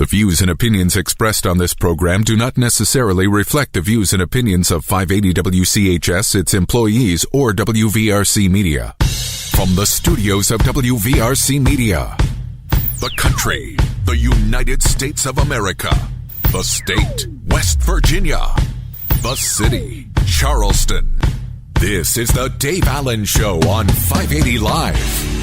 The views and opinions expressed on this program do not necessarily reflect the views and opinions of 580 WCHS, its employees, or WVRC Media. From the studios of WVRC Media, the country, the United States of America, the state, West Virginia, the city, Charleston. This is the Dave Allen Show on 580 Live.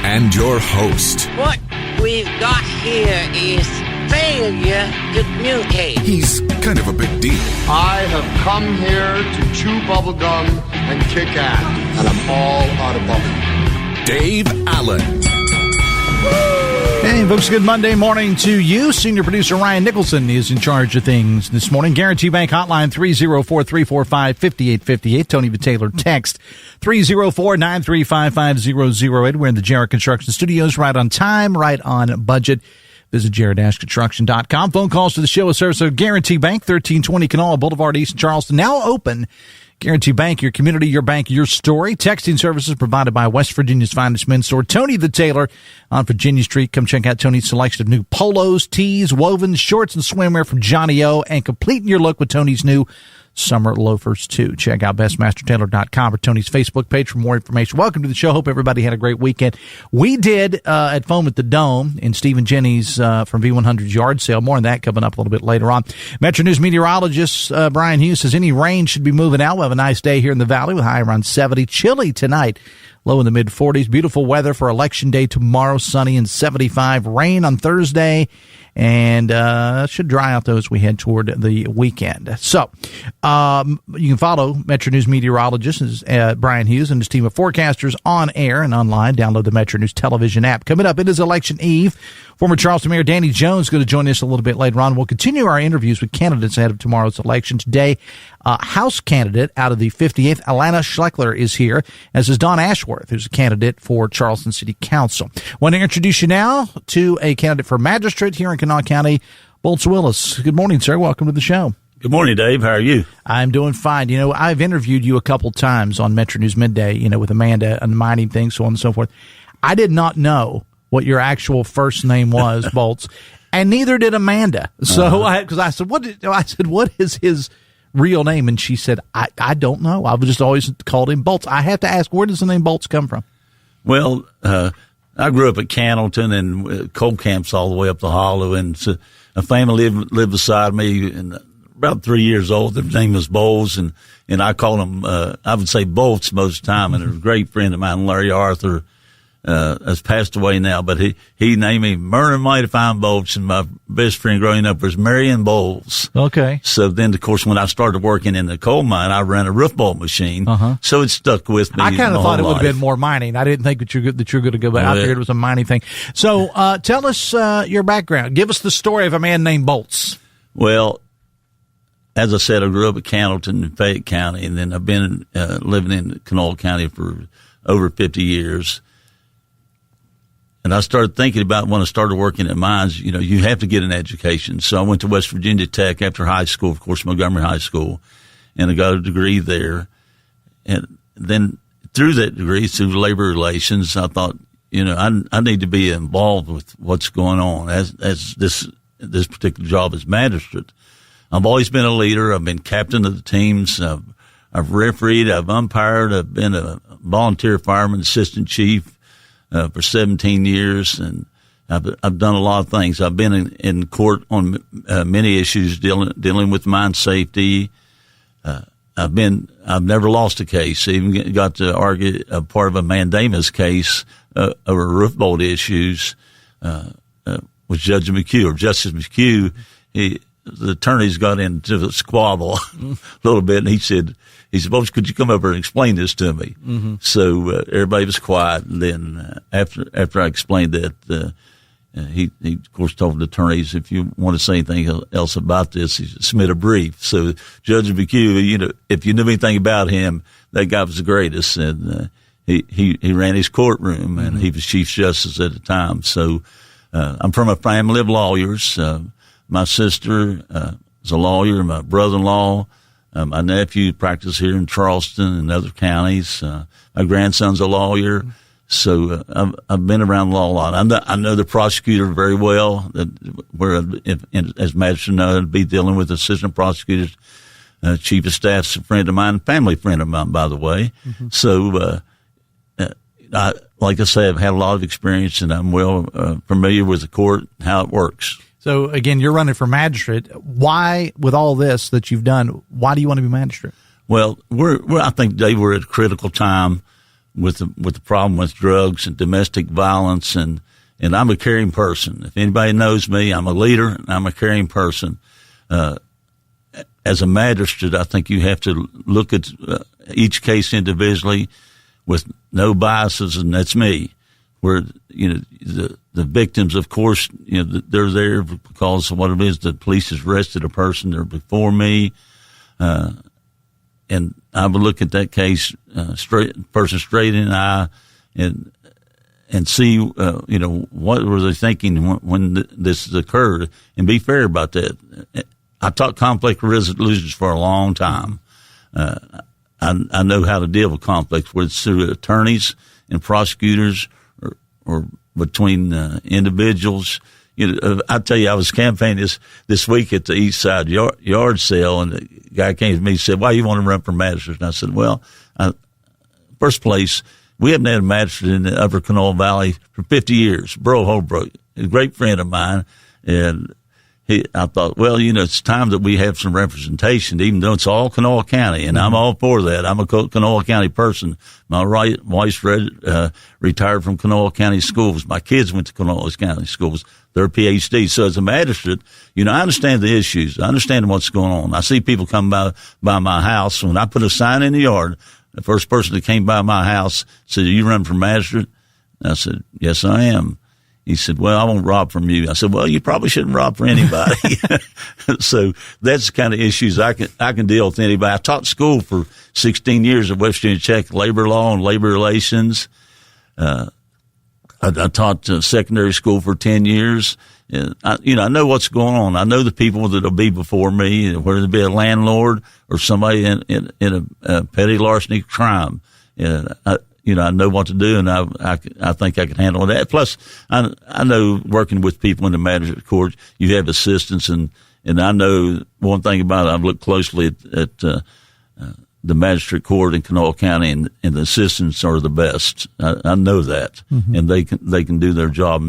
And your host. What we've got here is failure to communicate. He's kind of a big deal. I have come here to chew bubblegum and kick ass, and I'm all out of bubblegum. Dave Allen. Hey, folks, good Monday morning to you. Senior producer Ryan Nicholson is in charge of things this morning. Guarantee Bank Hotline 304-345-5858. Tony the Taylor text 304-935-5008. We're in the Jarrett Construction Studios, right on time, right on budget. Visit jarrett-construction.com. Phone calls to the show a service of Guarantee Bank, 1320 Kanawha Boulevard, East Charleston. Now open. Guarantee Bank, your community, your bank, your story. Texting services provided by West Virginia's finest men's store, Tony the Taylor on Virginia Street. Come check out Tony's selection of new polos, tees, wovens, shorts, and swimwear from Johnny O. And completing your look with Tony's new summer loafers, too. Check out bestmastertaylor.com or Tony's Facebook page for more information. Welcome to the show. Hope everybody had a great weekend. We did at Foam at the Dome in Stephen Jennings from V100's yard sale. More on that coming up a little bit later on. Metro News meteorologist Brian Hughes says any rain should be moving out. We'll have a nice day here in the valley with high around 70. Chilly tonight. Low in the mid-40s. Beautiful weather for Election Day tomorrow. Sunny and 75. Rain on Thursday. And should dry out though as we head toward the weekend. So you can follow Metro News meteorologist Brian Hughes and his team of forecasters on air and online. Download the Metro News television app. Coming up, it is Election Eve. Former Charleston Mayor Danny Jones is going to join us a little bit later on. We'll continue our interviews with candidates ahead of tomorrow's election. Today, House candidate out of the 58th, Alania Schwechler, is here, as is Dann Ashworth, who's a candidate for Charleston City Council. Want to introduce you now to a candidate for Magistrate here in Kanawha County, Willis. Good morning, sir. Welcome to the show. Good morning, Dave. How are you? I'm doing fine. You know, I've interviewed you a couple times on Metro News Midday, you know, with Amanda and mining things, so on and so forth. I did not know what your actual first name was, Bolts, and neither did Amanda. So because I said, what is his real name? And she said, I don't know. I've just always called him Bolts. I have to ask, where does the name Bolts come from? Well, I grew up at Cannleton and coal camps all the way up the Hollow, and so a family lived beside me, and about 3 years old. Their name was Bowles, and I called him, I would say Bolts most of the time. And a great friend of mine, Larry Arthur, has passed away now, but he named me Merlin Mighty Fine Bolts, and my best friend growing up was Marion Bowles. Okay. So then, of course, when I started working in the coal mine, I ran a roof bolt machine. So it stuck with me. I kind of thought it would have been more mining. I didn't think that you're going to go back. I figured it was a mining thing. So tell us your background. Give us the story of a man named Bolts. Well, as I said, I grew up at Cannleton in Fayette County, and then I've been living in Kanawha County for over 50 years. And I started thinking about when I started working at mines, you know, you have to get an education. So I went to West Virginia Tech after high school, of course, Montgomery High School, and I got a degree there. And then through that degree, through labor relations, I thought, you know, I need to be involved with what's going on as this particular job as magistrate. I've always been a leader. I've been captain of the teams. I've refereed. I've umpired. I've been a volunteer fireman, assistant chief. For 17 years, and I've done a lot of things. I've been in court on many issues dealing with mine safety. I've never lost a case. I even got to argue a part of a mandamus case over roof bolt issues with Judge McHugh or Justice McHugh. The attorneys got into the squabble a little bit, and he said, Bolts, could you come over and explain this to me? So everybody was quiet. And then after I explained that, he of course told the attorneys, if you want to say anything else about this, submit a brief. So Judge McHugh, you know, if you knew anything about him, that guy was the greatest. And he ran his courtroom, and he was Chief Justice at the time. So I'm from a family of lawyers. My sister is a lawyer. My brother-in-law. My nephew practiced here in Charleston and other counties. My grandson's a lawyer. So I've been around the law a lot. I know the prosecutor very well. As magistrate, I'd be dealing with assistant prosecutors, chief of staff's a friend of mine, family friend of mine, by the way. Mm-hmm. So, like I say, I've had a lot of experience, and I'm well familiar with the court, how it works. So, again, you're running for magistrate. Why, with all this that you've done, why do you want to be magistrate? Well, I think, Dave, we're at a critical time with the problem with drugs and domestic violence, and I'm a caring person. If anybody knows me, I'm a leader, and I'm a caring person. As a magistrate, I think you have to look at each case individually with no biases, and that's me. Where, the victims, of course, they're there because of what it is. The police has arrested a person there before me, and I would look at that case straight in the eye and see, what were they thinking when this occurred, and be fair about that. I taught conflict resolutions for a long time. I know how to deal with conflicts, whether it's through attorneys and prosecutors or between individuals. I tell you, I was campaigning this week at the East Side yard sale, and the guy came to me and said, "Why you want to run for magistrate?" And I said, "Well, first place, we haven't had a magistrate in the Upper Kanawha Valley for 50 years. Bro Holbrook, a great friend of mine, and I thought, well, it's time that we have some representation, even though it's all Kanawha County, and I'm all for that. I'm a Kanawha County person. My wife's retired from Kanawha County schools. My kids went to Kanawha County schools. They're PhDs. So as a magistrate, I understand the issues. I understand what's going on. I see people come by my house. When I put a sign in the yard, the first person that came by my house said, "Are you running for magistrate?" I said, "Yes, I am." He said, "Well, I won't rob from you." I said, "Well, you probably shouldn't rob for anybody." So that's the kind of issues I can deal with anybody. I taught school for 16 years at West Virginia Tech, labor law and labor relations. I taught secondary school for 10 years. And I know what's going on. I know the people that'll be before me, whether it be a landlord or somebody in a petty larceny crime. I know what to do, and I think I can handle that. Plus, I know working with people in the magistrate court, you have assistants, and I know one thing about it. I've looked closely at the magistrate court in Kanawha County, and the assistants are the best. I know that, mm-hmm. and they can do their job,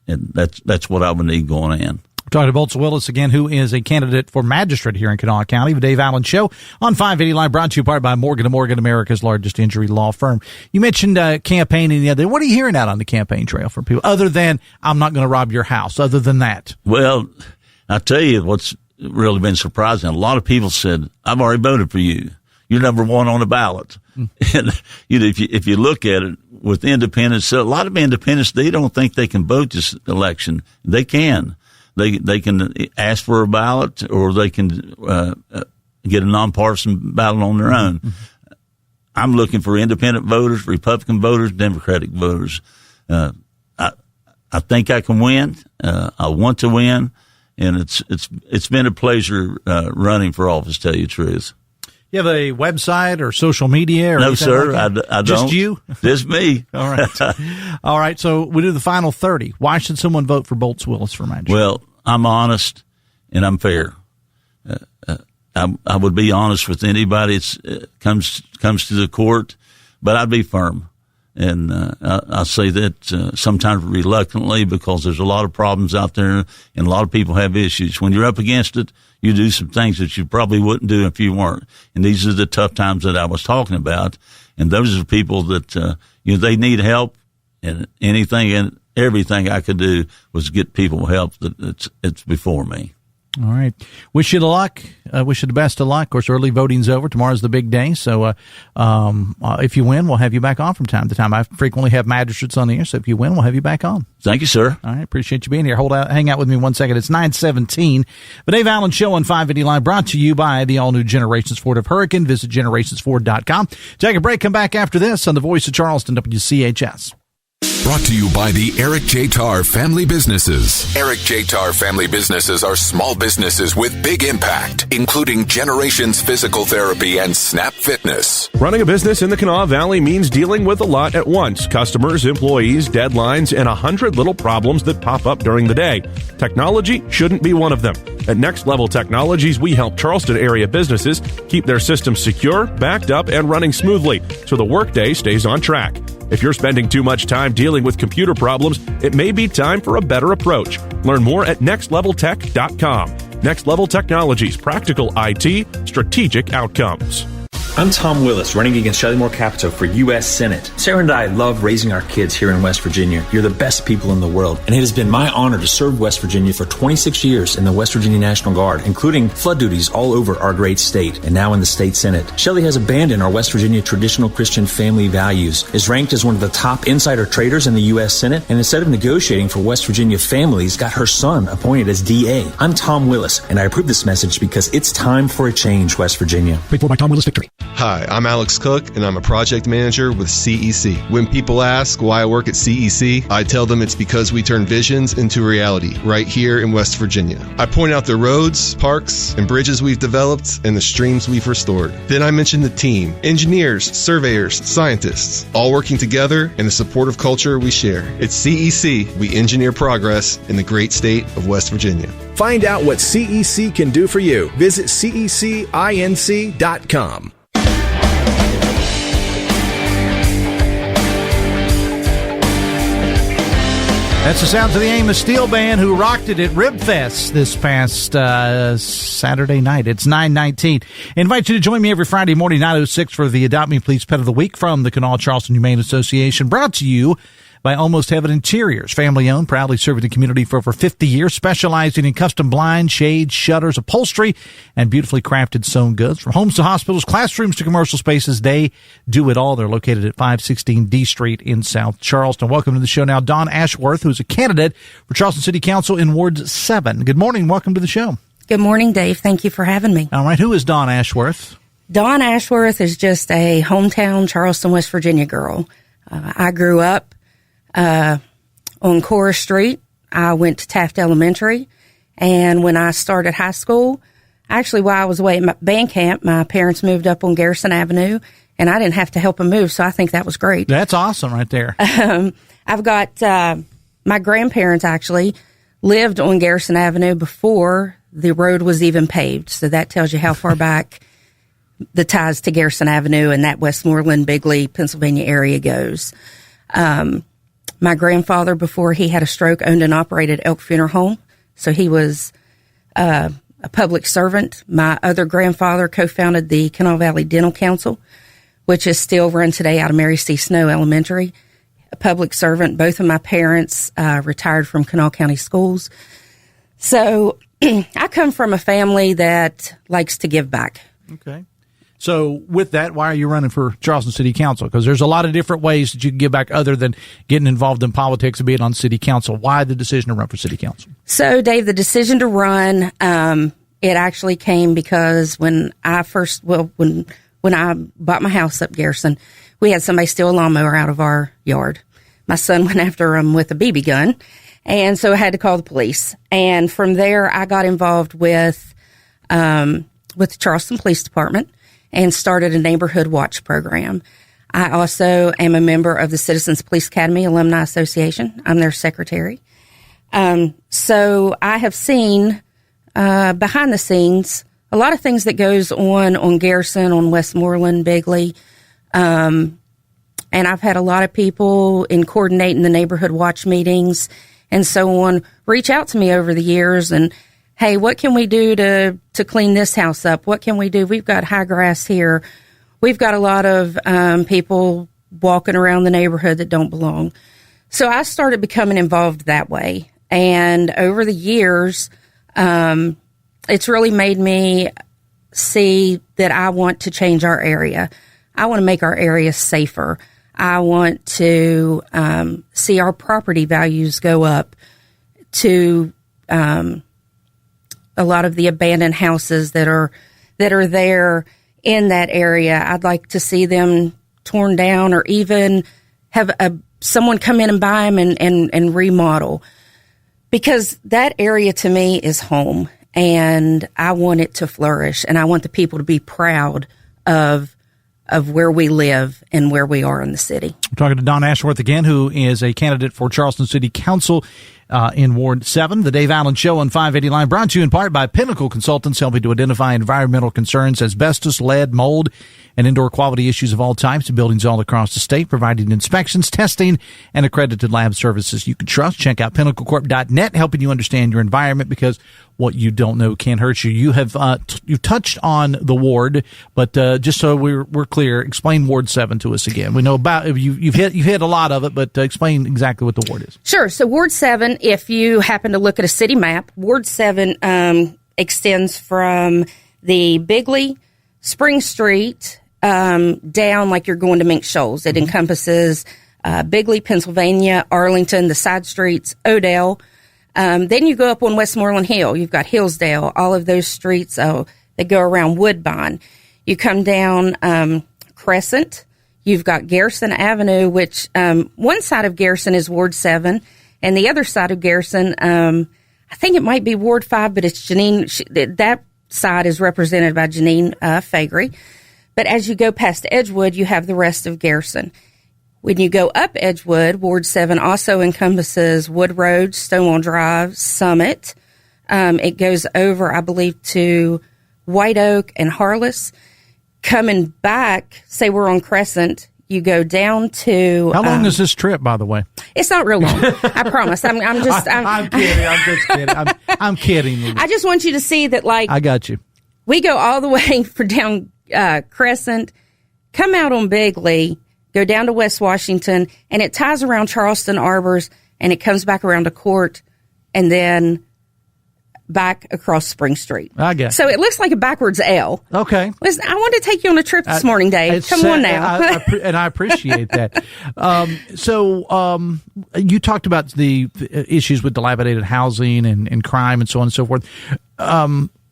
and that's what I would need going in. We're talking to Bolts Willis again, who is a candidate for magistrate here in Kanawha County. The Dave Allen Show on 580 Live, brought to you part by Morgan & Morgan, America's largest injury law firm. You mentioned campaigning the other day. What are you hearing out on the campaign trail from people, other than "I'm not going to rob your house," other than that? Well, I tell you what's really been surprising. A lot of people said, "I've already voted for you. You're number one on the ballot." Mm-hmm. And if you look at it with independents, a lot of independents, they don't think they can vote this election. They can. They can ask for a ballot, or they can get a nonpartisan ballot on their own. Mm-hmm. I'm looking for independent voters, Republican voters, Democratic voters. I think I can win. I want to win, and it's been a pleasure running for office, to tell you the truth. You have a website or social media? Or no, sir, like I don't. Just you? Just me. All right. All right, so we do the final 30. Why should someone vote for Bolts Willis for magistrate? Well, I'm honest and I'm fair. I would be honest with anybody that comes to the court, but I'd be firm. And I say that sometimes reluctantly, because there's a lot of problems out there and a lot of people have issues. When you're up against it, you do some things that you probably wouldn't do if you weren't. And these are the tough times that I was talking about. And those are people that, they need help, and anything and everything I could do was get people help it's before me. All right. Wish you the luck. Wish you the best of luck. Of course, early voting's over. Tomorrow's the big day. So if you win, we'll have you back on from time to time. I frequently have magistrates on the air, so if you win, we'll have you back on. Thank you, sir. All right. Appreciate you being here. Hang out with me 1 second. It's 9:17. The Dave Allen Show on 580 Live, brought to you by the all-new Generations Ford of Hurricane. Visit generationsford.com. Take a break. Come back after this on the Voice of Charleston, WCHS. Brought to you by the Eric J. Tarr Family Businesses. Eric J. Tarr Family Businesses are small businesses with big impact, including Generations Physical Therapy and Snap Fitness. Running a business in the Kanawha Valley means dealing with a lot at once. Customers, employees, deadlines, and 100 little problems that pop up during the day. Technology shouldn't be one of them. At Next Level Technologies, we help Charleston area businesses keep their systems secure, backed up, and running smoothly so the workday stays on track. If you're spending too much time dealing with computer problems, it may be time for a better approach. Learn more at nextleveltech.com. Next Level Technologies, practical IT, strategic outcomes. I'm Tom Willis, running against Shelley Moore Capito for U.S. Senate. Sarah and I love raising our kids here in West Virginia. You're the best people in the world, and it has been my honor to serve West Virginia for 26 years in the West Virginia National Guard, including flood duties all over our great state, and now in the state Senate. Shelley has abandoned our West Virginia traditional Christian family values, is ranked as one of the top insider traders in the U.S. Senate, and instead of negotiating for West Virginia families, got her son appointed as DA. I'm Tom Willis, and I approve this message because it's time for a change, West Virginia. Paid for by Tom Willis Victory. Hi, I'm Alex Cook, and I'm a project manager with CEC. When people ask why I work at CEC, I tell them it's because we turn visions into reality right here in West Virginia. I point out the roads, parks, and bridges we've developed and the streams we've restored. Then I mention the team, engineers, surveyors, scientists, all working together in the supportive culture we share. At CEC, we engineer progress in the great state of West Virginia. Find out what CEC can do for you. Visit cecinc.com. That's the sounds of the Amos Steel Band, who rocked it at Ribfest this past Saturday night. It's 9:19. I invite you to join me every Friday morning, 9:06, for the Adopt Me Please Pet of the Week from the Kanawha Charleston Humane Association, brought to you by Almost Heaven Interiors. Family owned, proudly serving the community for over 50 years, specializing in custom blinds, shades, shutters, upholstery, and beautifully crafted sewn goods. From homes to hospitals, classrooms to commercial spaces, they do it all. They're located at 516 D Street in South Charleston. Welcome to the show now, Dann Ashworth, who's a candidate for Charleston City Council in Ward 7. Good morning. Welcome to the show. Good morning, Dave. Thank you for having me. All right. Who is Dann Ashworth? Dawn Ashworth is just a hometown Charleston, West Virginia girl. I grew up on Cora Street. I went to Taft Elementary, and when I started high school, actually while I was away at band camp, my parents moved up on Garrison Avenue, and I didn't have to help them move, so I think that was great. That's awesome right there. I've got my grandparents actually lived on Garrison Avenue before the road was even paved, so that tells you how far back the ties to Garrison Avenue and that Westmoreland, Bigley, Pennsylvania area goes. My grandfather, before he had a stroke, owned and operated Elk Funeral Home, so he was a public servant. My other grandfather co-founded the Kanawha Valley Dental Council, which is still run today out of Mary C. Snow Elementary. A public servant. Both of my parents retired from Kanawha County Schools. So I come from a family that likes to give back. Okay. So with that, why are you running for Charleston City Council? Because there's a lot of different ways that you can give back other than getting involved in politics and being on City Council. Why the decision to run for City Council? So, Dave, the decision to run, it actually came because when I bought my house up Garrison, we had somebody steal a lawnmower out of our yard. My son went after him with a BB gun, and so I had to call the police. And from there, I got involved with the Charleston Police Department and started a neighborhood watch program. I also am a member of the Citizens Police Academy Alumni Association. I'm their secretary. So I have seen behind the scenes a lot of things that goes on Garrison, on Westmoreland, Bigley. And I've had a lot of people in coordinating the neighborhood watch meetings and so on reach out to me over the years and, hey, what can we do to clean this house up? What can we do? We've got high grass here. We've got a lot of people walking around the neighborhood that don't belong. So I started becoming involved that way. And over the years, it's really made me see that I want to change our area. I want to make our area safer. I want to see our property values go up, to a lot of the abandoned houses that are there in that area. I'd like to see them torn down or even have someone come in and buy them and remodel, because that area to me is home, and I want it to flourish, and I want the people to be proud of where we live and where we are in the city. We're talking to Dann Ashworth again, who is a candidate for Charleston City Council in Ward 7. The Dave Allen Show on 580 Line, brought to you in part by Pinnacle Consultants, helping to identify environmental concerns, asbestos, lead, mold, and indoor quality issues of all types in buildings all across the state, providing inspections, testing, and accredited lab services you can trust. Check out pinnaclecorp.net, helping you understand your environment, because what you don't know can't hurt you. You have you've touched on the ward, but just so we're clear, explain Ward 7 to us again. We know about you've hit a lot of it, but explain exactly what the ward is. Sure. So Ward 7, if you happen to look at a city map, Ward 7 extends from the Bigley, Spring Street, down like you're going to Mink Shoals. It encompasses Bigley, Pennsylvania, Arlington, the side streets, Odell. Then you go up on Westmoreland Hill. You've got Hillsdale, all of those streets that go around Woodbine. You come down Crescent. You've got Garrison Avenue, which one side of Garrison is Ward 7, and the other side of Garrison, I think it might be Ward 5, but it's Janine. That side is represented by Janine Fagery. But as you go past Edgewood, you have the rest of Garrison. When you go up Edgewood, Ward 7 also encompasses Wood Road, Stonewall Drive, Summit. It goes over, I believe, to White Oak and Harless. Coming back, say we're on Crescent, you go down to... How long is this trip, by the way? It's not real long. I promise. I'm kidding. I'm just kidding. I'm kidding. I just want you to see that, like... I got you. We go all the way for down Crescent, come out on Bigley, go down to West Washington, and it ties around Charleston Arbors, and it comes back around to Court, and then back across Spring Street. I guess. So it looks like a backwards L. Okay. Listen, I wanted to take you on a trip this morning, Dave. Come on now. And I appreciate that. So you talked about the issues with dilapidated housing and crime and so on and so forth.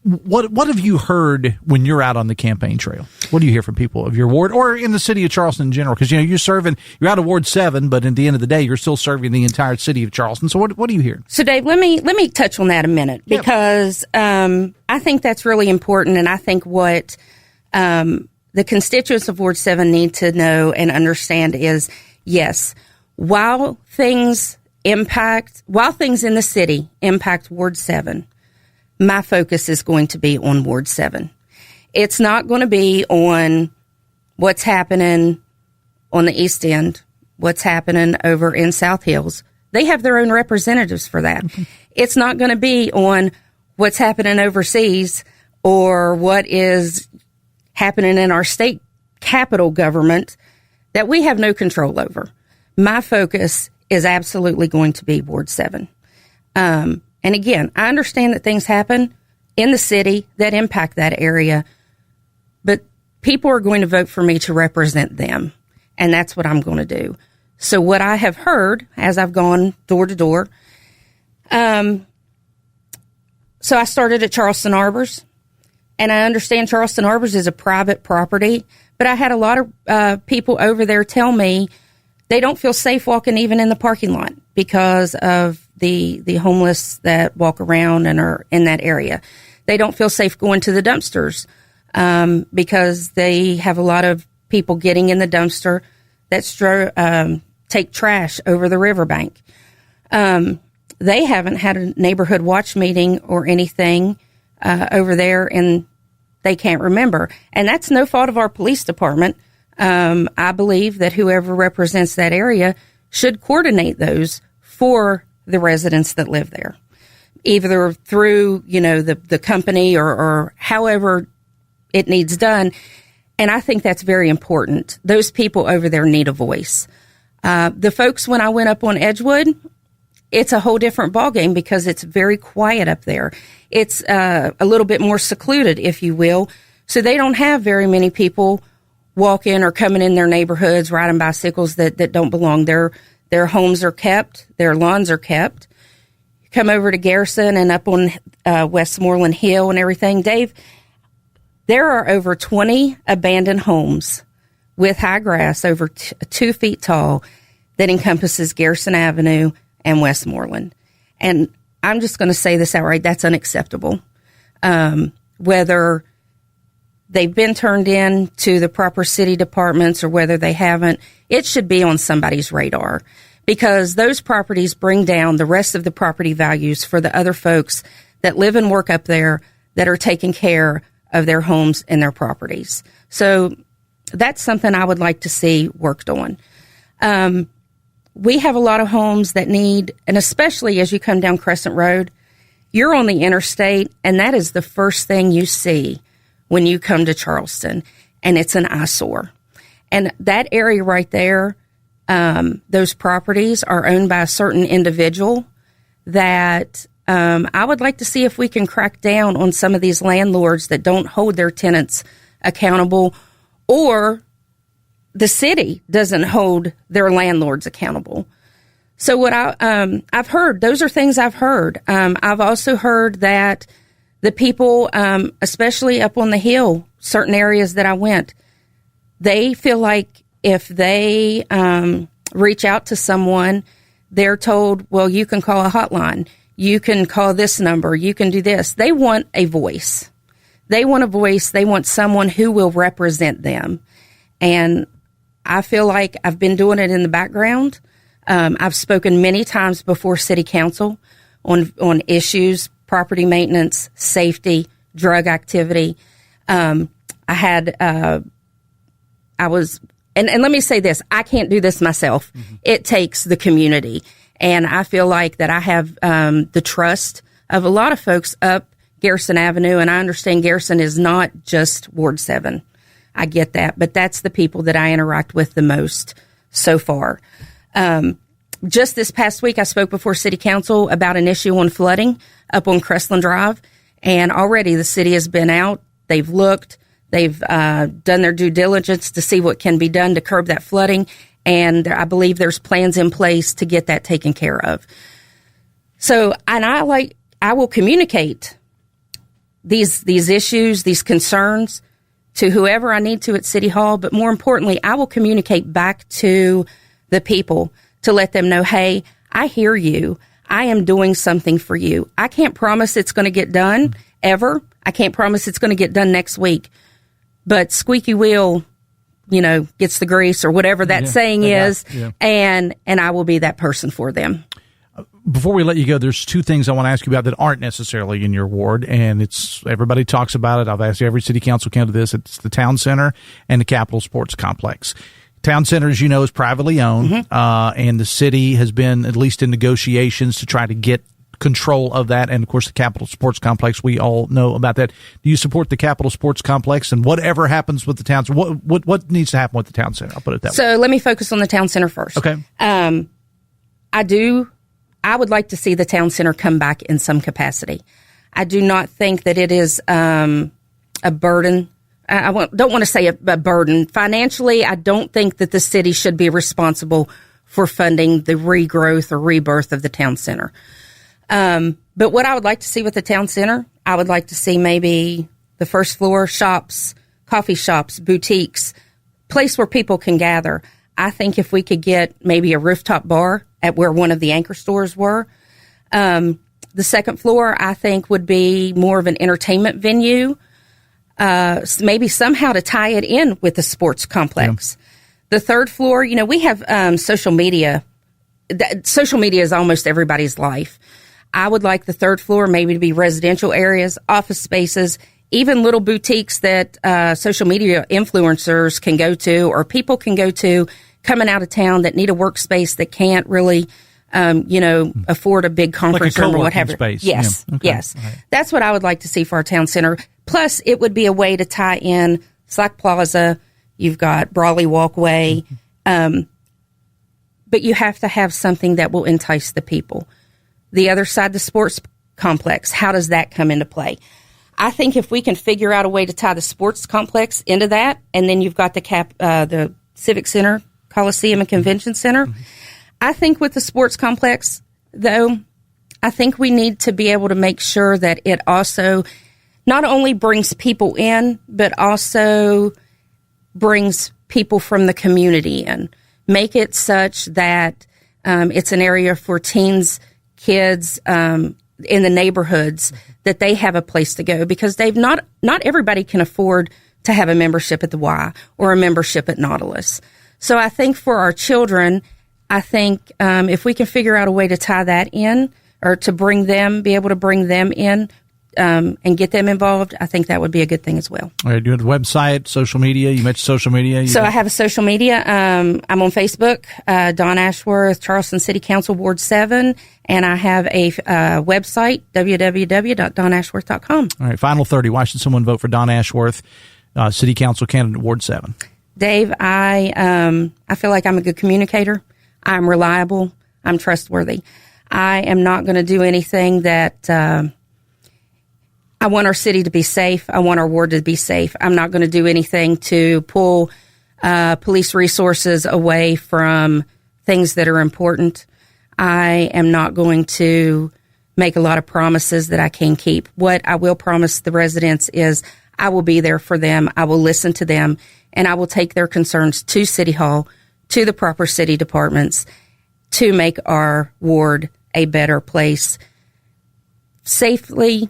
What have you heard when you're out on the campaign trail? What do you hear from people of your ward or in the city of Charleston in general? Because, you're out of Ward 7, but at the end of the day, you're still serving the entire city of Charleston. So what do you hear? So, Dave, let me touch on that a minute, because I think that's really important. And I think what the constituents of Ward 7 need to know and understand is, yes, while things in the city impact Ward 7, my focus is going to be on Ward 7. It's not going to be on what's happening on the East End, what's happening over in South Hills. They have their own representatives for that. Mm-hmm. It's not going to be on what's happening overseas or what is happening in our state capital government that we have no control over. My focus is absolutely going to be Ward 7. And again, I understand that things happen in the city that impact that area, but people are going to vote for me to represent them, and that's what I'm going to do. So what I have heard as I've gone door to door, so I started at Charleston Arbors, and I understand Charleston Arbors is a private property, but I had a lot of people over there tell me they don't feel safe walking even in the parking lot because of the homeless that walk around and are in that area. They don't feel safe going to the dumpsters because they have a lot of people getting in the dumpster that take trash over the riverbank. They haven't had a neighborhood watch meeting or anything over there, and they can't remember. And that's no fault of our police department. I believe that whoever represents that area should coordinate those for the residents that live there, either through, the company or however it needs done. And I think that's very important. Those people over there need a voice. The folks, when I went up on Edgewood, it's a whole different ballgame because it's very quiet up there. It's a little bit more secluded, if you will. So they don't have very many people walking or coming in their neighborhoods, riding bicycles that don't belong. Their homes are kept. Their lawns are kept. You come over to Garrison and up on Westmoreland Hill and everything. Dave, there are over 20 abandoned homes with high grass over 2 feet tall that encompasses Garrison Avenue and Westmoreland. And I'm just going to say this outright, that's unacceptable. Whether they've been turned in to the proper city departments or whether they haven't, it should be on somebody's radar, because those properties bring down the rest of the property values for the other folks that live and work up there that are taking care of their homes and their properties. So that's something I would like to see worked on. We have a lot of homes that need, and especially as you come down Crescent Road, you're on the interstate, and that is the first thing you see when you come to Charleston, and it's an eyesore. And that area right there, those properties are owned by a certain individual that I would like to see if we can crack down on some of these landlords that don't hold their tenants accountable, or the city doesn't hold their landlords accountable. So what I've heard, those are things I've heard. I've also heard that the people, especially up on the hill, certain areas that I went, they feel like if they reach out to someone, they're told, well, you can call a hotline. You can call this number. You can do this. They want a voice. They want a voice. They want someone who will represent them. And I feel like I've been doing it in the background. I've spoken many times before City Council on issues, property maintenance, safety, drug activity. And let me say this, I can't do this myself. Mm-hmm. It takes the community. And I feel like that I have the trust of a lot of folks up Garrison Avenue, and I understand Garrison is not just Ward 7. I get that, but that's the people that I interact with the most so far. Just this past week, I spoke before City Council about an issue on flooding up on Crestland Drive, and already the city has been out. They've looked. They've done their due diligence to see what can be done to curb that flooding, and I believe there's plans in place to get that taken care of. So, and I will communicate these issues, these concerns to whoever I need to at City Hall, but more importantly, I will communicate back to the people to let them know, hey, I hear you. I am doing something for you. I can't promise it's going to get done ever. I can't promise it's going to get done next week, but squeaky wheel, gets the grease or whatever that saying is, and I will be that person for them. Before we let you go, there's two things I want to ask you about that aren't necessarily in your ward, and everybody talks about it. I've asked every city council candidate this. It's the town center and the Capitol Sports Complex. Town center, as you know, is privately owned, mm-hmm. And the city has been at least in negotiations to try to get control of that. And of course, the Capitol Sports Complex, we all know about that. Do you support the Capitol Sports Complex, and whatever happens with the town center? What needs to happen with the town center? I'll put it that way. So let me focus on the town center first. Okay. I would like to see the town center come back in some capacity. I do not think that it is a burden. Don't want to say a burden. Financially, I don't think that the city should be responsible for funding the regrowth or rebirth of the town center. But what I would like to see with the town center, I would like to see maybe the first floor shops, coffee shops, boutiques, place where people can gather. I think if we could get maybe a rooftop bar at where one of the anchor stores were. The second floor, I think, would be more of an entertainment venue, maybe somehow to tie it in with the sports complex. Yeah. The third floor, we have social media. Social media is almost everybody's life. I would like the third floor maybe to be residential areas, office spaces, even little boutiques that social media influencers can go to or people can go to coming out of town that need a workspace that can't really, afford a big conference room or whatever. Space. Yes, yeah. Okay. Yes. Right. That's what I would like to see for our town center. Plus, it would be a way to tie in Slack Plaza. You've got Brawley Walkway. Mm-hmm. But you have to have something that will entice the people. The other side, the sports complex, how does that come into play? I think if we can figure out a way to tie the sports complex into that, and then you've got the Civic Center, Coliseum and Convention Center. Mm-hmm. I think with the sports complex, though, I think we need to be able to make sure that it also not only brings people in, but also brings people from the community in. make it such that it's an area for teens, kids in the neighborhoods, that they have a place to go, because not everybody can afford to have a membership at the Y or a membership at Nautilus. So I think for our children, if we can figure out a way to tie that in, or to be able to bring them in, and get them involved, I think that would be a good thing as well. All right, do you have a website, social media? You mentioned social media. I have a social media. I'm on Facebook, Dann Ashworth, Charleston City Council Ward 7, and I have a website, www.donnashworth.com. All right, final 30. Why should someone vote for Dann Ashworth, City Council candidate, Ward 7? Dave, I feel like I'm a good communicator. I'm reliable. I'm trustworthy. I am not going to do anything that... I want our city to be safe. I want our ward to be safe. I'm not going to do anything to pull police resources away from things that are important. I am not going to make a lot of promises that I can't keep. What I will promise the residents is I will be there for them. I will listen to them, and I will take their concerns to City Hall, to the proper city departments, to make our ward a better place, safely,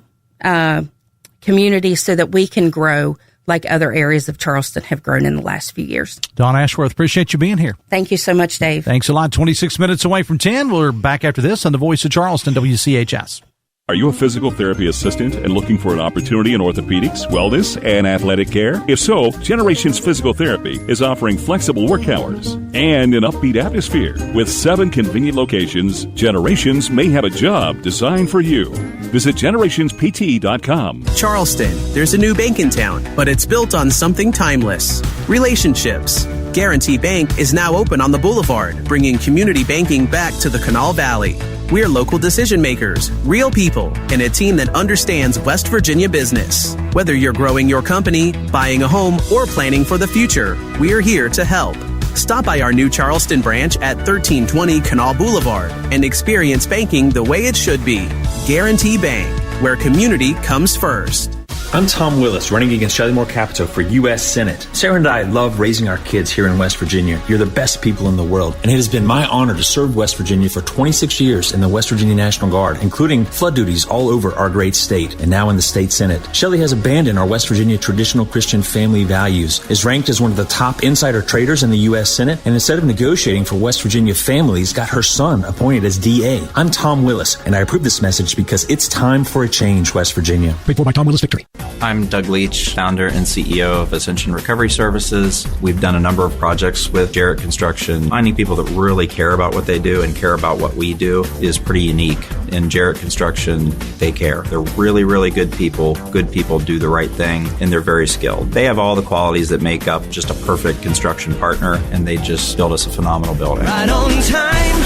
community, so that we can grow like other areas of Charleston have grown in the last few years. Dann Ashworth, appreciate you being here. Thank you so much, Dave. Thanks a lot. 26 minutes away from 10. We're back after this on the Voice of Charleston, WCHS. Are you a physical therapy assistant and looking for an opportunity in orthopedics, wellness, and athletic care? If so, Generations Physical Therapy is offering flexible work hours and an upbeat atmosphere. With 7 convenient locations, Generations may have a job designed for you. Visit generationspt.com. Charleston, there's a new bank in town, but it's built on something timeless: relationships. Guarantee Bank is now open on the Boulevard, bringing community banking back to the Kanawha Valley. We're local decision makers, real people, and a team that understands West Virginia business. Whether you're growing your company, buying a home, or planning for the future, we're here to help. Stop by our new Charleston branch at 1320 Kanawha Boulevard and experience banking the way it should be. Guarantee Bank, where community comes first. I'm Tom Willis, running against Shelley Moore Capito for U.S. Senate. Sarah and I love raising our kids here in West Virginia. You're the best people in the world, and it has been my honor to serve West Virginia for 26 years in the West Virginia National Guard, including flood duties all over our great state, and now in the state Senate. Shelley has abandoned our West Virginia traditional Christian family values, is ranked as one of the top insider traders in the U.S. Senate, and instead of negotiating for West Virginia families, got her son appointed as DA. I'm Tom Willis, and I approve this message because it's time for a change, West Virginia. Paid for by Tom Willis Victory. I'm Doug Leach, founder and CEO of Ascension Recovery Services. We've done a number of projects with Jarrett Construction. Finding people that really care about what they do and care about what we do is pretty unique. In Jarrett Construction, they care. They're really, really good people. Good people do the right thing, and they're very skilled. They have all the qualities that make up just a perfect construction partner, and they just built us a phenomenal building. Right on time,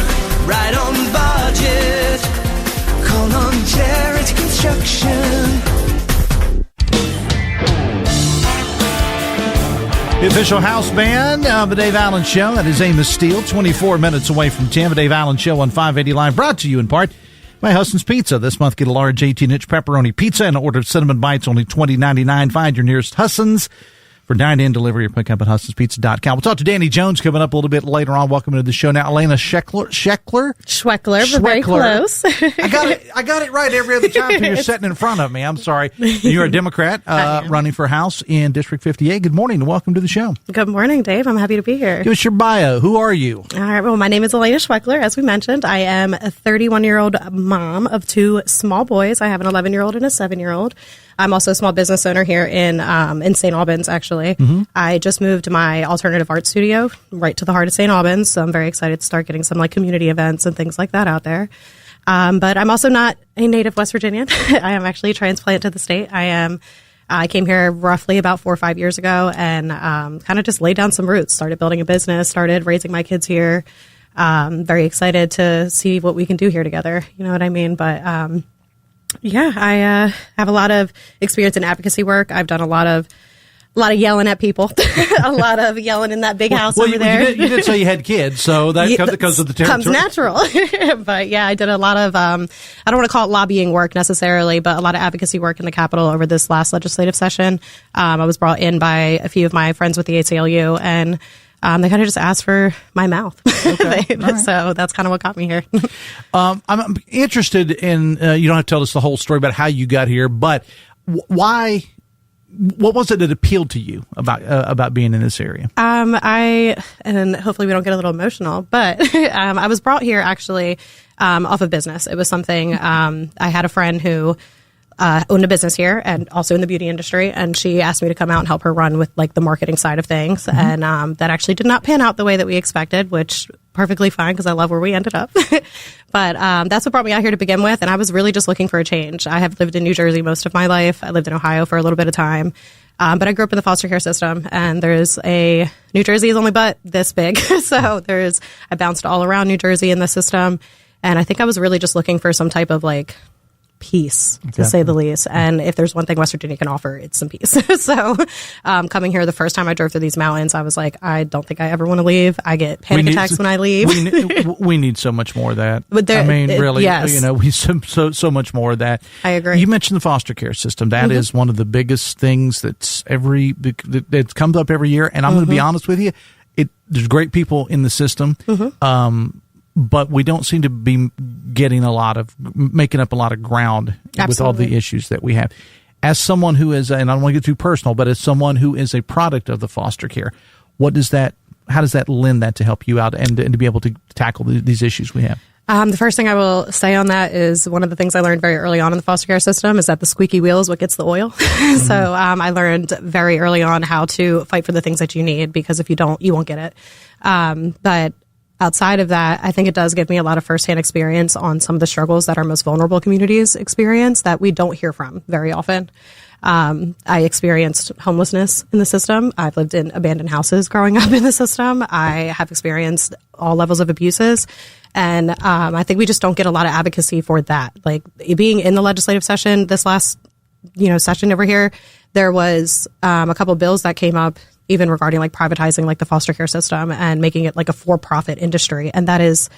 right on budget. Call on Jarrett Construction. The official house band of the Dave Allen Show. That is Amos Steele, 24 minutes away from 10. The Dave Allen Show on 580 Live, brought to you in part by Husson's Pizza. This month, get a large 18-inch pepperoni pizza and an order of cinnamon bites, only $20.99. Find your nearest Husson's for dine-in delivery or pick up at HussonsPizza.com. We'll talk to Danny Jones coming up a little bit later on. Welcome to the show now. Alania Schwechler, but very close. I got it right every other time. You're sitting in front of me. I'm sorry. You're a Democrat running for House in District 58. Good morning and welcome to the show. Good morning, Dave. I'm happy to be here. Give us your bio. Who are you? All right. Well, my name is Alania Schwechler. As we mentioned, I am a 31-year-old mom of 2 small boys. I have an 11-year-old and a 7-year-old. I'm also a small business owner here in St. Albans, actually. Mm-hmm. I just moved my alternative art studio right to the heart of St. Albans, so I'm very excited to start getting some community events and things like that out there. But I'm also not a native West Virginian. I am actually a transplant to the state. I came here roughly about 4 or 5 years ago and kind of just laid down some roots, started building a business, started raising my kids here. Very excited to see what we can do here together. You know what I mean? But I have a lot of experience in advocacy work. I've done a lot of yelling at people, a lot of yelling in that big house over there. You did say you had kids, so that comes with the territory. Comes natural. But yeah, I did a lot of, I don't want to call it lobbying work necessarily, but a lot of advocacy work in the Capitol over this last legislative session. I was brought in by a few of my friends with the ACLU, and They kind of just asked for my mouth. Okay. Right. So that's kind of what got me here. I'm interested in, you don't have to tell us the whole story about how you got here, but why, what was it that appealed to you about being in this area? And hopefully we don't get a little emotional, but I was brought here actually off of business. It was something, I had a friend who owned a business here and also in the beauty industry, and she asked me to come out and help her run with like the marketing side of things. Mm-hmm. And that actually did not pan out the way that we expected, which perfectly fine because I love where we ended up. But that's what brought me out here to begin with, and I was really just looking for a change. I have lived in New Jersey most of my life. I lived in Ohio for a little bit of time. But I grew up in the foster care system, and New Jersey is only but this big. So I bounced all around New Jersey in the system, and I think I was really just looking for some type of like peace, to say the least. And if there's one thing West Virginia can offer, it's some peace. So coming here the first time I drove through these mountains, I was like, I don't think I ever want to leave. I get panic attacks when I leave. We need so much more of that. But really, yes. We so much more of that. I agree. You mentioned the foster care system. That is one of the biggest things that comes up every year. And I'm going to be honest with you, there's great people in the system. But we don't seem to be making up a lot of ground with all the issues that we have. As someone who is, and I don't want to get too personal, but as someone who is a product of the foster care, how does that lend that to help you out and to be able to tackle these issues we have? The first thing I will say on that is one of the things I learned very early on in the foster care system is that the squeaky wheel is what gets the oil. So I learned very early on how to fight for the things that you need, because if you don't, you won't get it. But outside of that, I think it does give me a lot of firsthand experience on some of the struggles that our most vulnerable communities experience that we don't hear from very often. I experienced homelessness in the system. I've lived in abandoned houses growing up in the system. I have experienced all levels of abuses. And I think we just don't get a lot of advocacy for that. Like being in the legislative session this last session over here, there was a couple of bills that came up even regarding like privatizing like the foster care system and making it like a for-profit industry. And that is,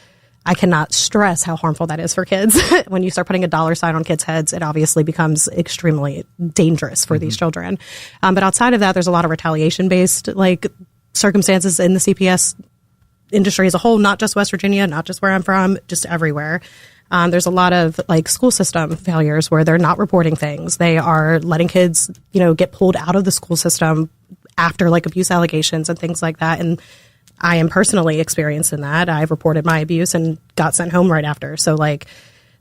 I cannot stress how harmful that is for kids. When you start putting a dollar sign on kids' heads, it obviously becomes extremely dangerous for these children. But outside of that, there's a lot of retaliation-based like circumstances in the CPS industry as a whole, not just West Virginia, not just where I'm from, just everywhere. There's a lot of like school system failures where they're not reporting things. They are letting kids, get pulled out of the school system after like abuse allegations and things like that. And I am personally experienced in that. I've reported my abuse and got sent home right after. So like,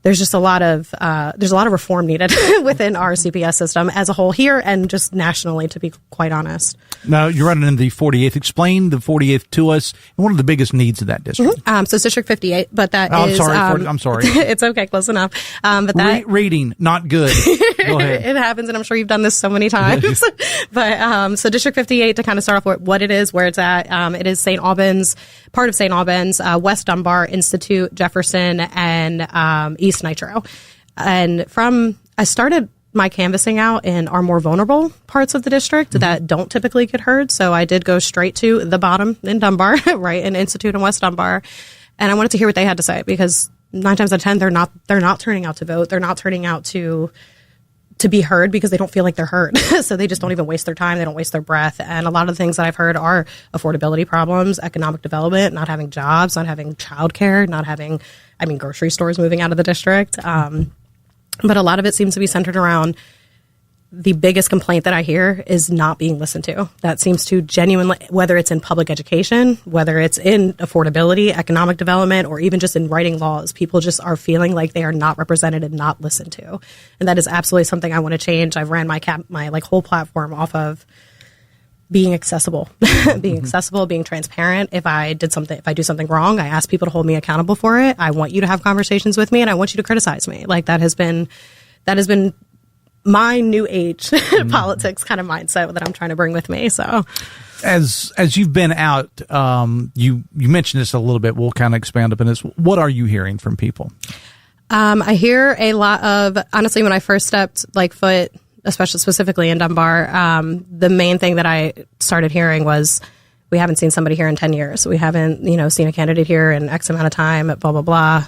there's just a lot of reform needed within our CPS system as a whole here and just nationally, to be quite honest. Now, you're running in the 48th. Explain the 48th to us. And what are the biggest needs of that district? So it's District 58, but that is... I'm sorry. It's okay, close enough. But that reading, not good. Go ahead. It happens, and I'm sure you've done this so many times. But so District 58, to kind of start off with what it is, where it's at, it is St. Albans, part of St. Albans, West Dunbar, Institute, Jefferson, and East Nitro. And I started my canvassing out in our more vulnerable parts of the district that don't typically get heard. So I did go straight to the bottom in Dunbar, right, in Institute and West Dunbar. And I wanted to hear what they had to say, because 9 times out of 10, they're not turning out to vote. They're not turning out to be heard because they don't feel like they're heard. So they just don't even waste their time. They don't waste their breath. And a lot of the things that I've heard are affordability problems, economic development, not having jobs, not having childcare, not having, grocery stores moving out of the district. But a lot of it seems to be centered around the biggest complaint that I hear is not being listened to. That seems to genuinely, whether it's in public education, whether it's in affordability, economic development, or even just in writing laws, people just are feeling like they are not represented and not listened to. And that is absolutely something I want to change. I've ran my whole platform off of being accessible, being transparent. If I do something wrong, I ask people to hold me accountable for it. I want you to have conversations with me, and I want you to criticize me. Like that has been my new age politics kind of mindset that I'm trying to bring with me. So as you've been out, you mentioned this a little bit. We'll kind of expand upon this. What are you hearing from people? I hear a lot of, honestly, when I first stepped foot, especially specifically in Dunbar, the main thing that I started hearing was, we haven't seen somebody here in 10 years. We haven't, seen a candidate here in X amount of time, blah, blah, blah.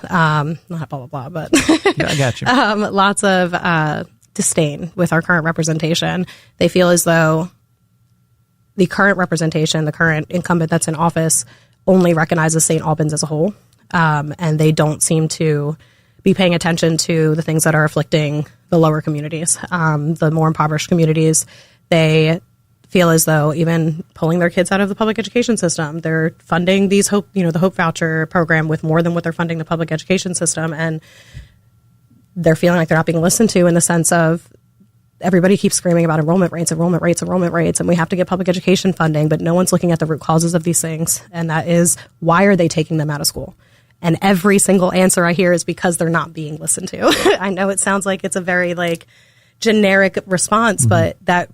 Not blah, blah, blah, but yeah, I got you. Lots of disdain with our current representation. They feel as though the current representation, the current incumbent that's in office, only recognizes St. Albans as a whole, and they don't seem to be paying attention to the things that are afflicting the lower communities, the more impoverished communities. They feel as though even pulling their kids out of the public education system, they're funding the Hope Voucher program with more than what they're funding the public education system, and they're feeling like they're not being listened to in the sense of everybody keeps screaming about enrollment rates, and we have to get public education funding, but no one's looking at the root causes of these things, and that is, why are they taking them out of school? And every single answer I hear is because they're not being listened to. I know it sounds like it's a very generic response, but that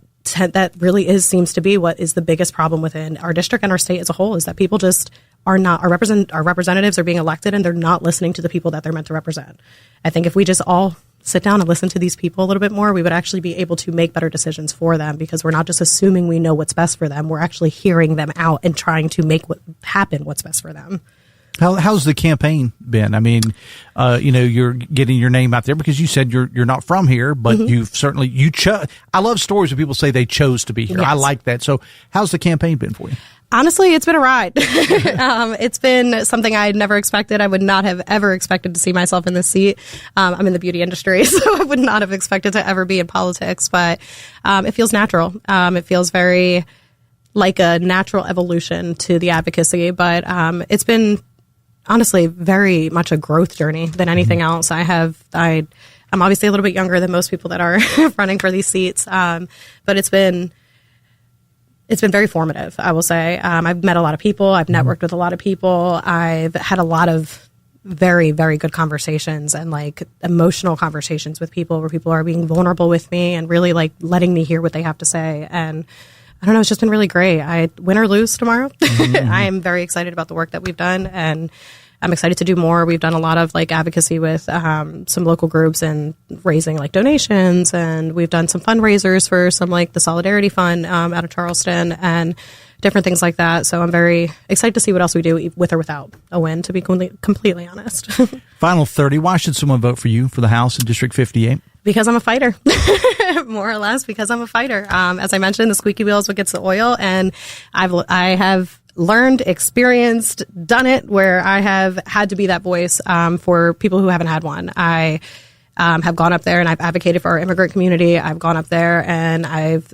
really seems to be what is the biggest problem within our district and our state as a whole, is that people just are not, our representatives are being elected and they're not listening to the people that they're meant to represent. I think if we just all sit down and listen to these people a little bit more, we would actually be able to make better decisions for them, because we're not just assuming we know what's best for them. We're actually hearing them out and trying to make what's best for them. How's the campaign been? I mean, you're getting your name out there because you said you're not from here, but you've certainly, I love stories when people say they chose to be here. Yes. I like that. So how's the campaign been for you? Honestly, it's been a ride. It's been something I had never expected. I would not have ever expected to see myself in this seat. I'm in the beauty industry, so I would not have expected to ever be in politics, but it feels natural. It feels very like a natural evolution to the advocacy, but it's been honestly very much a growth journey than anything else. I'm obviously a little bit younger than most people that are running for these seats, but it's been very formative, I will say. I've met a lot of people. I've networked with a lot of people. I've had a lot of very, very good conversations and emotional conversations with people where people are being vulnerable with me and really letting me hear what they have to say. And I don't know, it's just been really great. I win or lose tomorrow. I am very excited about the work that we've done, and I'm excited to do more. We've done a lot of advocacy with some local groups and raising donations, and we've done some fundraisers for some the Solidarity Fund out of Charleston and different things like that. So I'm very excited to see what else we do with or without a win, to be completely honest. Final 30. Why should someone vote for you for the House in District 58? Because I'm a fighter, more or less, because I'm a fighter. As I mentioned, the squeaky wheel is what gets the oil, and I have learned, experienced, done it where I have had to be that voice for people who haven't had one. I have gone up there and I've advocated for our immigrant community. I've gone up there and I've,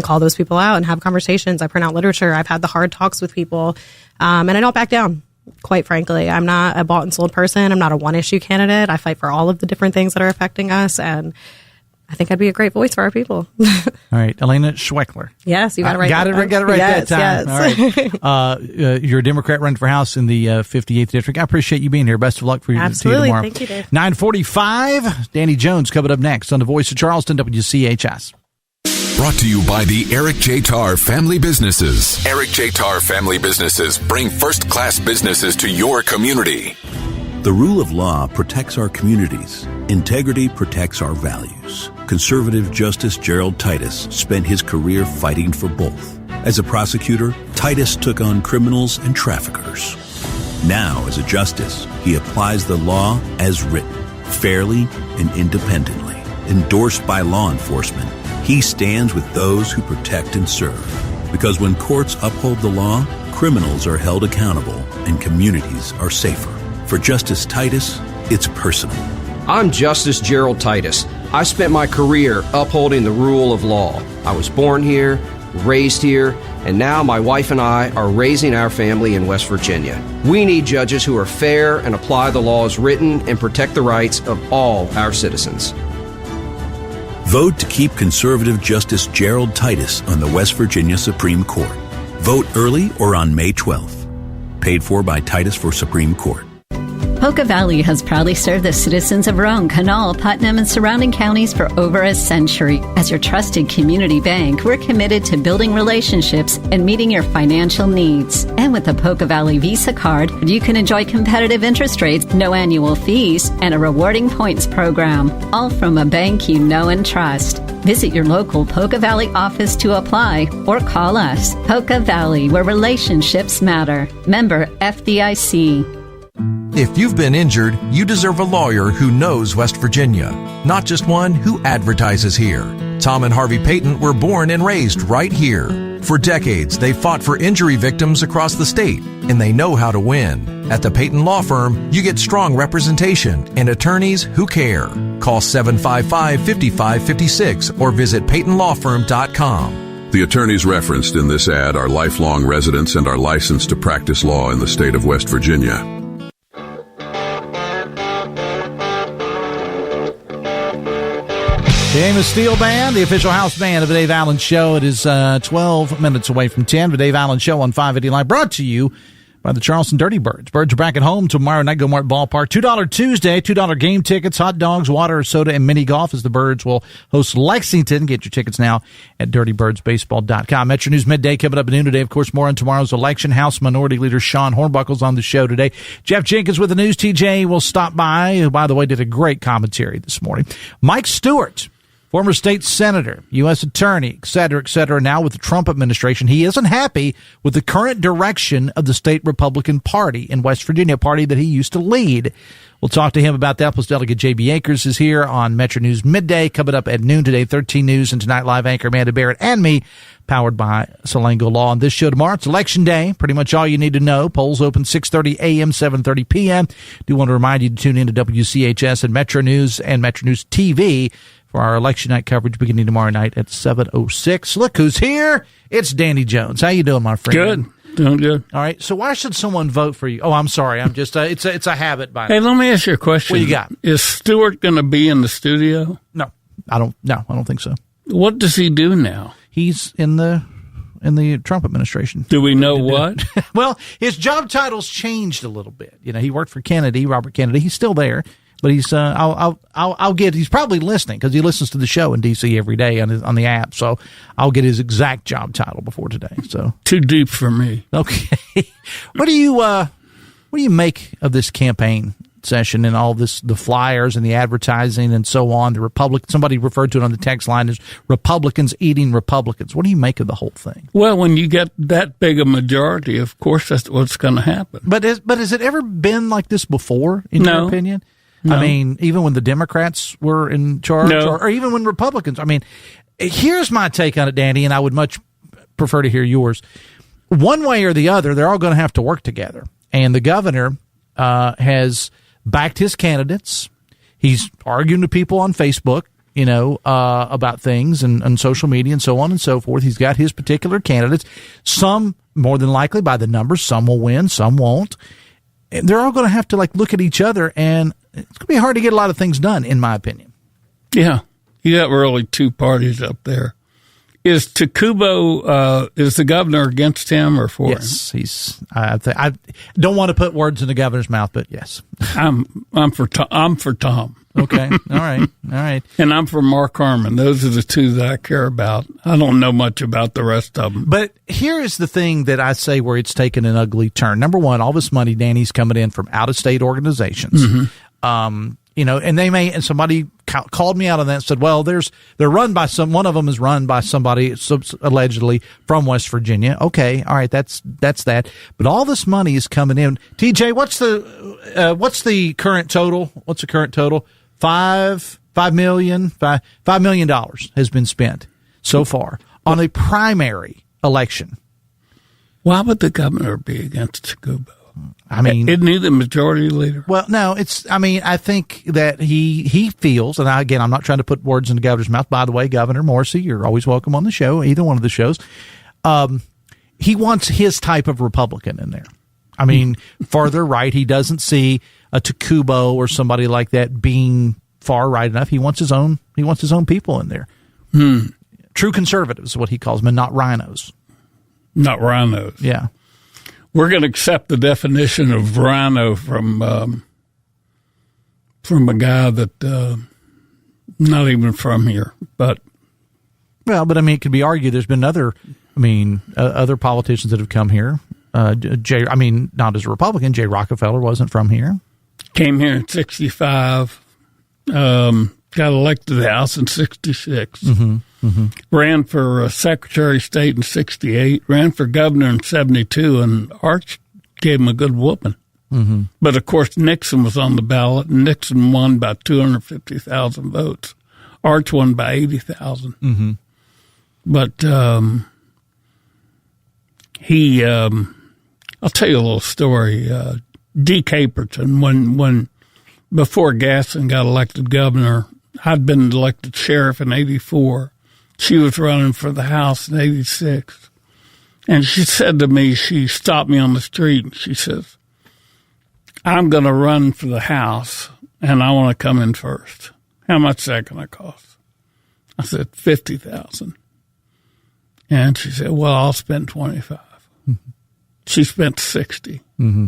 call those people out and have conversations. I print out literature. I've had the hard talks with people, and I don't back down. Quite frankly, I'm not a bought and sold person. I'm not a one-issue candidate. I fight for all of the different things that are affecting us, and I think I'd be a great voice for our people. All right, Alania Schwechler. Yes, you got it right. Got it right yes, that time. Yes. All right, you're a Democrat running for House in the 58th District. I appreciate you being here. Best of luck for you Absolutely. tomorrow. Thank you, Dave. 9:45. Danny Jones coming up next on the Voice of Charleston, WCHS. Brought to you by the Eric J. Tarr Family Businesses. Eric J. Tarr Family Businesses bring first-class businesses to your community. The rule of law protects our communities. Integrity protects our values. Conservative Justice Gerald Titus spent his career fighting for both. As a prosecutor, Titus took on criminals and traffickers. Now, as a justice, he applies the law as written, fairly and independently. Endorsed by law enforcement, he stands with those who protect and serve. Because when courts uphold the law, criminals are held accountable and communities are safer. For Justice Titus, it's personal. I'm Justice Gerald Titus. I spent my career upholding the rule of law. I was born here, raised here, and now my wife and I are raising our family in West Virginia. We need judges who are fair and apply the law as written and protect the rights of all our citizens. Vote to keep conservative Justice Gerald Titus on the West Virginia Supreme Court. Vote early or on May 12th. Paid for by Titus for Supreme Court. Poca Valley has proudly served the citizens of Roane, Kanawha, Putnam, and surrounding counties for over a century. As your trusted community bank, we're committed to building relationships and meeting your financial needs. And with the Poca Valley Visa card, you can enjoy competitive interest rates, no annual fees, and a rewarding points program, all from a bank you know and trust. Visit your local Poca Valley office to apply or call us. Poca Valley, where relationships matter. Member FDIC. If you've been injured, you deserve a lawyer who knows West Virginia, not just one who advertises here. Tom and Harvey Payton were born and raised right here. For decades, they fought for injury victims across the state, and they know how to win. At the Peyton Law Firm, you get strong representation and attorneys who care. Call 755-5556 or visit PeytonLawFirm.com. The attorneys referenced in this ad are lifelong residents and are licensed to practice law in the state of West Virginia. The Amos Steel Band, the official house band of the Dave Allen Show. It is 12 minutes away from 10. The Dave Allen Show on 580 Live, brought to you by the Charleston Dirty Birds. Birds are back at home tomorrow night, Go Mart Ballpark. $2 Tuesday, $2 game tickets, hot dogs, water, soda, and mini golf as the Birds will host Lexington. Get your tickets now at dirtybirdsbaseball.com. Metro News Midday coming up at noon today. Of course, more on tomorrow's election. House Minority Leader Sean Hornbuckle's on the show today. Jeff Jenkins with the news. TJ will stop by, who, by the way, did a great commentary this morning. Mike Stewart, former state senator, U.S. attorney, et cetera, now with the Trump administration. He isn't happy with the current direction of the state Republican Party in West Virginia, a party that he used to lead. We'll talk to him about that. Plus, Delegate J.B. Akers is here on Metro News Midday, coming up at noon today, 13 News, and Tonight Live anchor Amanda Barrett and me, powered by Salango Law. On this show tomorrow, it's Election Day. Pretty much all you need to know. Polls open 6:30 a.m., 7:30 p.m. Do want to remind you to tune in to WCHS and Metro News and Metro News TV for our election night coverage beginning tomorrow night at 7:06. Look who's here. It's Danny Jones. How you doing, my friend? Good. Doing good. All right. So why should someone vote for you? Oh, I'm sorry. I'm just, it's a habit by Hey, let me ask you a question. What you got? Is Stewart going to be in the studio? No, I don't think so. What does he do now? He's in the Trump administration. Do we know what? Well, his job title's changed a little bit. You know, he worked for Robert Kennedy. He's still there. But he's he's probably listening because he listens to the show in D.C. every day on the app. So I'll get his exact job title before today. So too deep for me. Okay. What do you make of this campaign session and all this, the flyers and the advertising and so on? Somebody referred to it on the text line as Republicans eating Republicans. What do you make of the whole thing? Well, when you get that big a majority, of course that's what's going to happen. But has it ever been like this before, in your opinion? No. I mean, even when the Democrats were in charge, or even when Republicans. I mean, here's my take on it, Danny, and I would much prefer to hear yours. One way or the other, they're all going to have to work together. And the governor has backed his candidates. He's arguing to people on Facebook, about things and social media and so on and so forth. He's got his particular candidates. Some, more than likely, by the numbers, some will win, some won't. And they're all going to have to look at each other, and it's going to be hard to get a lot of things done, in my opinion. Yeah, you got really two parties up there. Is Takubo, is the governor against him or for him? Yes, I don't want to put words in the governor's mouth, but yes. I'm for Tom. Okay, all right. And I'm for Mark Harmon. Those are the two that I care about. I don't know much about the rest of them. But here is the thing that I say where it's taken an ugly turn. Number one, all this money, Danny's coming in from out-of-state organizations. Mm-hmm. And somebody called me out on that and said, well, they're run by one of them is run by somebody allegedly from West Virginia. Okay. All right. That's that. But all this money is coming in. TJ, what's the current total? What's the current total? $5 million has been spent so far on a primary election. Why would the governor be against Takubo? I mean, isn't he the majority leader? Well, no, I think that he feels, and I'm not trying to put words in the governor's mouth. By the way, Governor Morrissey, you're always welcome on the show, either one of the shows. He wants his type of Republican in there. I mean, farther right, he doesn't see a Takubo or somebody like that being far right enough. He wants his own people in there. True conservatives is what he calls them, and not rhinos. Not rhinos. Yeah. We're going to accept the definition of rhino from a guy that not even from here, but I mean, it could be argued there's been other politicians that have come here. Not as a Republican. Jay Rockefeller wasn't from here. Came here in 1965. Got elected to the House in 1966. Mm-hmm. Mm-hmm. Ran for Secretary of State in 1968. Ran for governor in 1972, and Arch gave him a good whooping. Mm-hmm. But, of course, Nixon was on the ballot, and Nixon won by 250,000 votes. Arch won by 80,000. Mm-hmm. But I'll tell you a little story. D. Caperton, when before Gaston got elected governor, I'd been elected sheriff in 84. She was running for the House in 86. And she said to me, she stopped me on the street and she says, I'm going to run for the House and I want to come in first. How much is that going to cost? I said, $50,000. And she said, well, I'll spend 25. Mm-hmm. She spent 60. Mm-hmm.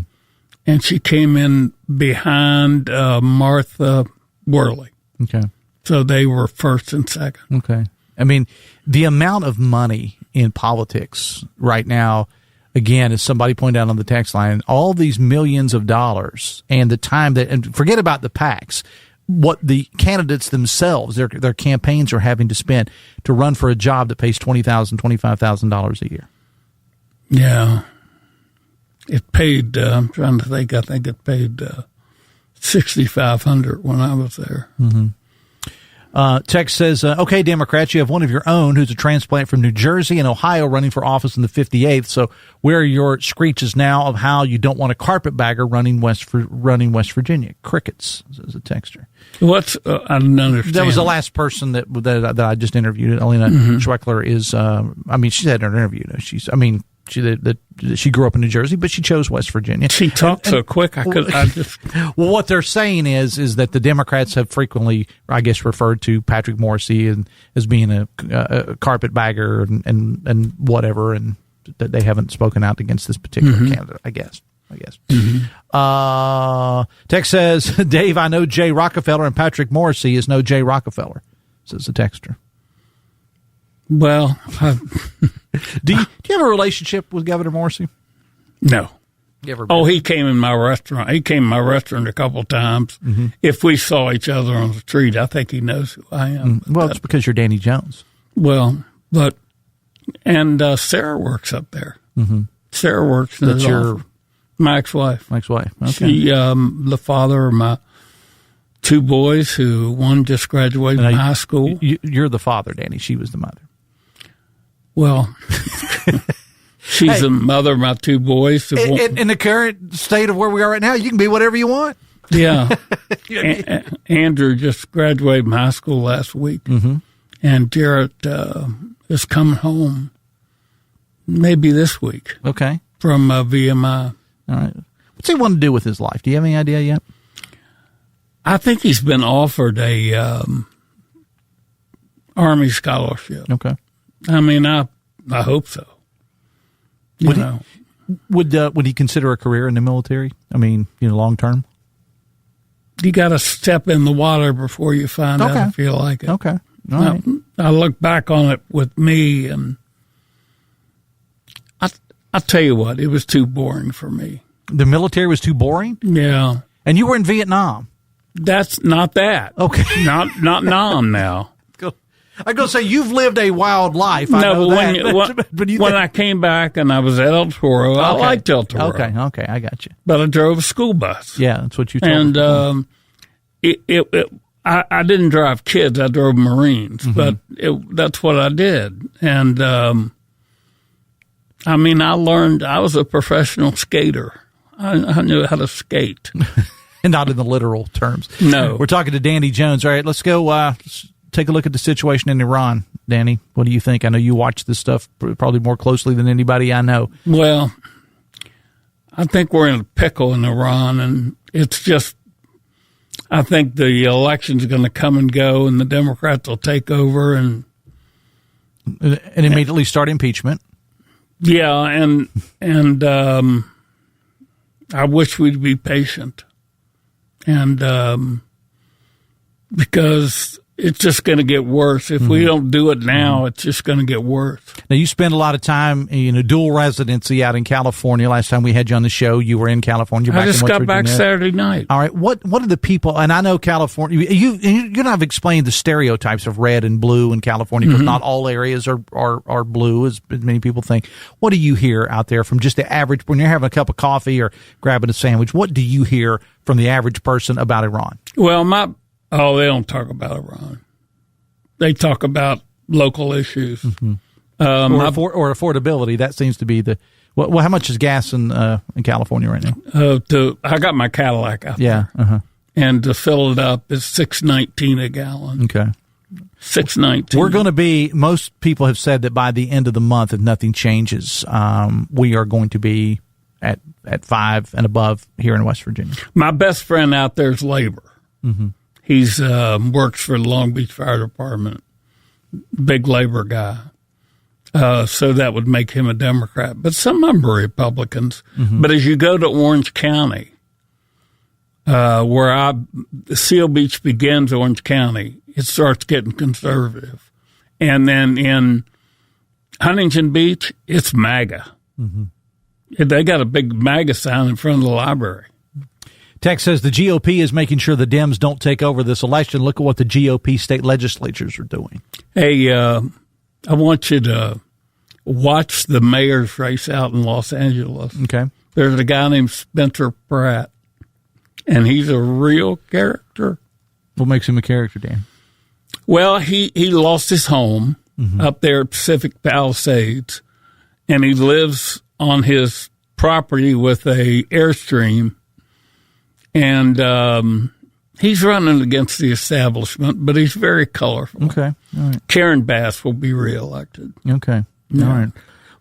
And she came in behind Martha Worley. Okay. So they were first and second. Okay. I mean, the amount of money in politics right now, again, as somebody pointed out on the text line, all these millions of dollars and the time that, and forget about the PACs, what the candidates themselves, their campaigns are having to spend to run for a job that pays $20,000, $25,000 a year. Yeah. It paid, I'm trying to think, I think it paid $6,500 when I was there. Mm-hmm. Text says, okay, Democrats, you have one of your own who's a transplant from New Jersey and Ohio running for office in the 58th. So where are your screeches now of how you don't want a carpetbagger running West Virginia? Crickets, says a texter. I don't understand. That was the last person that I just interviewed. Alania Schwechler is, she had an interview. She grew up in New Jersey, but she chose West Virginia. She talked so quick, well, what they're saying is that the Democrats have frequently, I guess, referred to Patrick Morrisey as being a carpetbagger and whatever, and that they haven't spoken out against this particular candidate, I guess. Mm-hmm. Text says, Dave, I know Jay Rockefeller, and Patrick Morrisey is no Jay Rockefeller, says the texter. Well, do you have a relationship with Governor Morrisey? No. He came in my restaurant. He came in my restaurant a couple of times. Mm-hmm. If we saw each other on the street, I think he knows who I am. Well, it's because you're Danny Jones. Well, and Sarah works up there. Mm-hmm. Sarah works. That's your my ex-wife. Okay. She, the father of my two boys, who one just graduated from high school. You're the father, Danny. She was the mother. Well, she's the mother of my two boys. In the current state of where we are right now, you can be whatever you want. Yeah. Andrew just graduated from high school last week. Mm-hmm. And Jarrett is coming home maybe this week. Okay. From VMI. All right. What's he want to do with his life? Do you have any idea yet? I think he's been offered a Army scholarship. Okay. I mean, I hope so. Would he consider a career in the military? I mean, long term. You got to step in the water before you find out if you like it. Okay. All right. I look back on it with me, and I'll tell you what, it was too boring for me. The military was too boring? Yeah. And you were in Vietnam. That's not that. Okay. Not Nam now. I'm going to say you've lived a wild life. I know that. When I came back and I was at El Toro, I liked El Toro. Okay, I got you. But I drove a school bus. Yeah, that's what you told me. And I didn't drive kids. I drove Marines, but that's what I did. And I learned. I was a professional skater. I knew how to skate. And not in the literal terms. No. We're talking to Danny Jones. All right, let's go take a look at the situation in Iran. Danny, what do you think? I know you watch this stuff probably more closely than anybody I know. Well, I think we're in a pickle in Iran, and it's just, I think the election's going to come and go, and the Democrats will take over and immediately start impeachment. Yeah, and I wish we'd be patient. And because it's just going to get worse. If we don't do it now, it's just going to get worse. Now, you spend a lot of time, dual residency out in California. Last time we had you on the show, you were in California. I just got back Saturday night. All right. What are the people, and I know California, you have explained the stereotypes of red and blue in California, because not all areas are blue, as many people think. What do you hear out there from just the average, when you're having a cup of coffee or grabbing a sandwich, what do you hear from the average person about Iran? Well, they don't talk about Iran. They talk about local issues. Or affordability. That seems to be Well, how much is gas in California right now? I got my Cadillac out there. And to fill it up is $6.19 a gallon. Okay. $6.19. We're going to be, most people have said that by the end of the month, if nothing changes, we are going to be at 5 and above here in West Virginia. My best friend out there is labor. Mm-hmm. He's works for the Long Beach Fire Department. Big labor guy. So that would make him a Democrat. But some of them are Republicans. Mm-hmm. But as you go to Orange County, where Seal Beach begins, Orange County, it starts getting conservative. And then in Huntington Beach, it's MAGA. Mm-hmm. They got a big MAGA sign in front of the library. Tex says the GOP is making sure the Dems don't take over this election. Look at what the GOP state legislatures are doing. Hey, I want you to watch the mayor's race out in Los Angeles. Okay. There's a guy named Spencer Pratt, and he's a real character. What makes him a character, Dan? Well, he lost his home up there at Pacific Palisades, and he lives on his property with a Airstream, and he's running against the establishment, but he's very colorful. Okay. All right. Karen Bass will be reelected. Okay. Yeah. All right.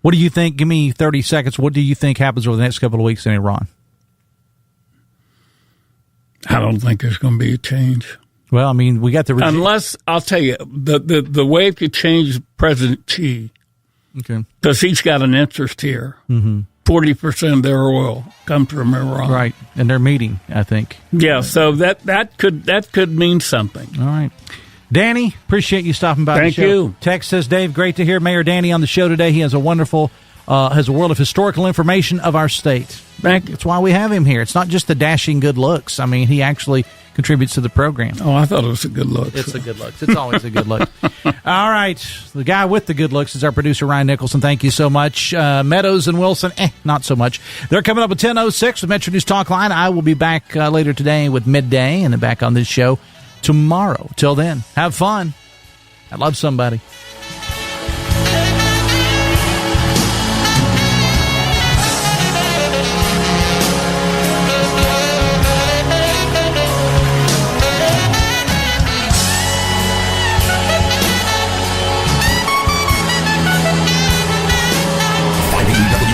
What do you think? Give me 30 seconds. What do you think happens over the next couple of weeks in Iran? I don't think there's going to be a change. Well, I mean, we got the regime. Unless, I'll tell you, the way it could change President Xi, okay, because he's got an interest here. Mm-hmm. 40% of their oil comes from Iran. Right, and they're meeting, I think. Yeah, so that could mean something. All right. Danny, appreciate you stopping by Thank the show. you. Tex says, Dave, great to hear Mayor Danny on the show today. He has a wonderful, has a world of historical information of our state. Thank you. That's why we have him here. It's not just the dashing good looks. I mean, he actually contributes to the program. Oh, I thought it was a good look. It's a good look. It's always a good look. All right. The guy with the good looks is our producer, Ryan Nicholson. Thank you so much. Meadows and Wilson, not so much. They're coming up at 10:06 with Metro News Talk Line. I will be back later today with Midday and then back on this show tomorrow. Till then, have fun. I love somebody.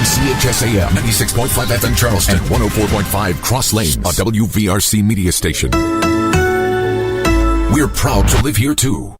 WCHS AM 96.5 FM Charleston and 104.5 Cross Lanes, a WVRC media station. We're proud to live here too.